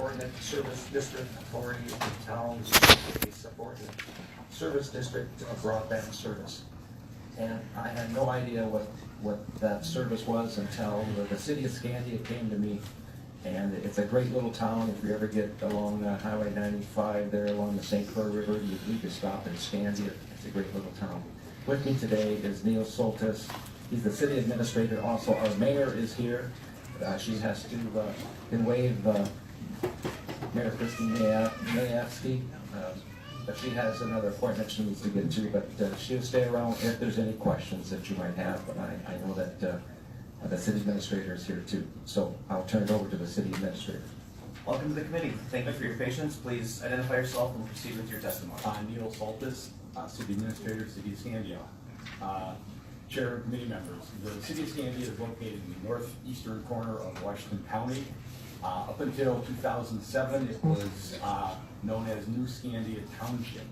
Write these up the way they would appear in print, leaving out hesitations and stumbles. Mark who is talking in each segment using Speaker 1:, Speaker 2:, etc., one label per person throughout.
Speaker 1: subordinate service district authority of the town, a subordinate service district of broadband service. And I had no idea what that service was until the city of Scandia came to me. And it's a great little town. If you ever get along Highway 95 there along the St. Clair River, you can stop in Scandia. It's a great little town. With me today is Neil Soltis. He's the city administrator. Also, our mayor is here. She has to wave Mayor Christine Mayavsky, but she has another appointment she needs to get to. But she'll stay around if there's any questions that you might have. But I know that the city administrator is here too. So I'll turn it over to the city administrator.
Speaker 2: Welcome to the committee. Thank you for your patience. Please identify yourself and proceed with your testimony.
Speaker 3: Neil Soltis, City Administrator, City of Scandia. Chair, committee members. The City of Scandia is located in the northeastern corner of Washington County. Up until 2007, it was known as New Scandia Township.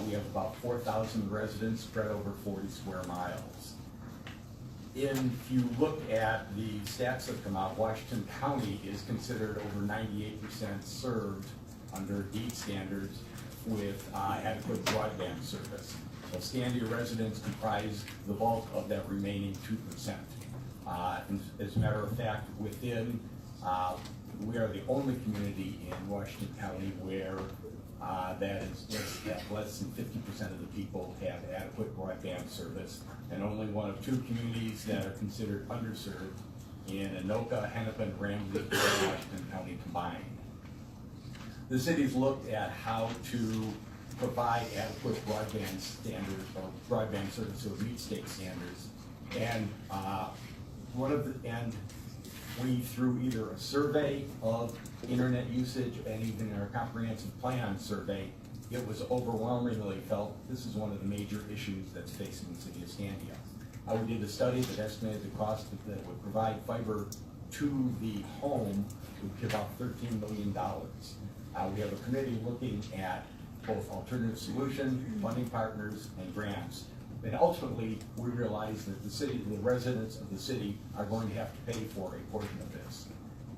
Speaker 3: We have about 4,000 residents spread over 40 square miles. If you look at the stats that come out, Washington County is considered over 98% served under deed standards with adequate broadband service. So Scandia residents comprise the bulk of that remaining 2%. As a matter of fact, we are the only community in Washington County where that is less than 50% of the people have adequate broadband service, and only one of two communities that are considered underserved in Anoka, Hennepin, Ramsey, and Washington County combined. The city's looked at how to provide adequate broadband standards or broadband service to meet state standards, and we, through either a survey of internet usage and even our comprehensive plan survey, it was overwhelmingly felt this is one of the major issues that's facing the city of Scandia. We did a study that estimated the cost that would provide fiber to the home would be about $13 million. We have a committee looking at both alternative solution, funding partners, and grants. And ultimately, we realize that the residents of the city are going to have to pay for a portion of this.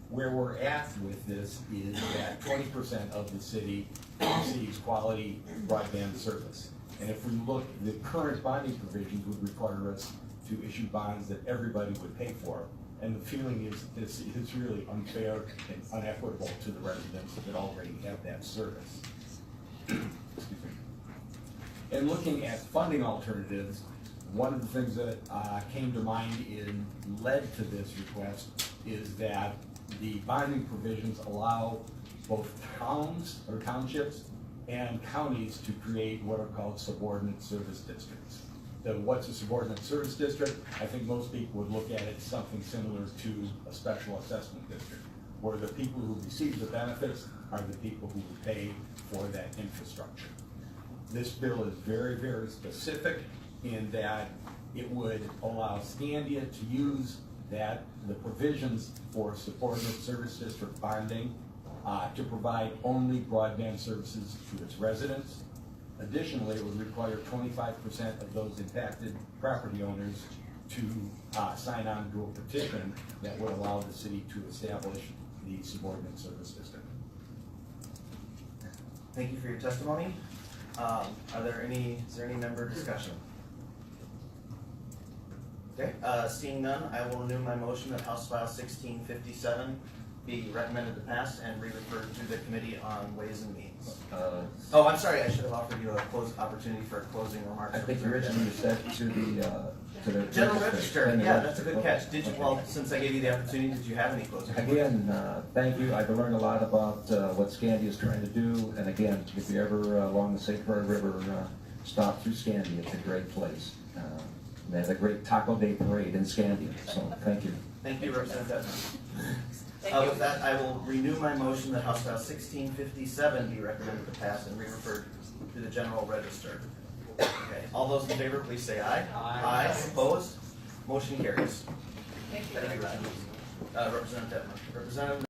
Speaker 3: Where we're at with this is that 20% of the city receives quality broadband service. And if we look, the current bonding provisions would require us to issue bonds that everybody would pay for. And the feeling is that this is really unfair and unequitable to the residents that already have that service. Excuse me. And looking at funding alternatives, one of the things that came to mind and led to this request is that the bonding provisions allow both towns or townships and counties to create what are called subordinate service districts. So what's a subordinate service district? I think most people would look at it as something similar to a special assessment district, where the people who receive the benefits are the people who would pay for that infrastructure. This bill is very, very specific in that it would allow Scandia to use the provisions for subordinate service district bonding to provide only broadband services to its residents. Additionally, it would require 25% of those impacted property owners to sign on to a petition that would allow the city to establish the subordinate service district.
Speaker 2: Thank you for your testimony. Is there any member discussion? Okay, seeing none, I will renew my motion that House File 1657 be recommended to pass and re-referred to the Committee on Ways and Means. Oh, I'm sorry, I should have offered you a opportunity for closing remarks.
Speaker 1: I think originally you said to the
Speaker 2: General Register. Yeah, that's a good catch. Did you? Well, since I gave you the opportunity, did you have any closing remarks?
Speaker 1: Again, thank you. I've learned a lot about what Scandia is trying to do. And again, if you ever along the St. Clair River stop through Scandia, it's a great place. They have a great Taco Day parade in Scandia. So thank you.
Speaker 2: Thank you, Representative. With that, I will renew my motion that House File 1657 be recommended to pass and re-referred to the General Register. Okay. All those in favor, please say aye. Aye. Opposed? Motion carries.
Speaker 4: Thank you.
Speaker 2: Representative. Representative.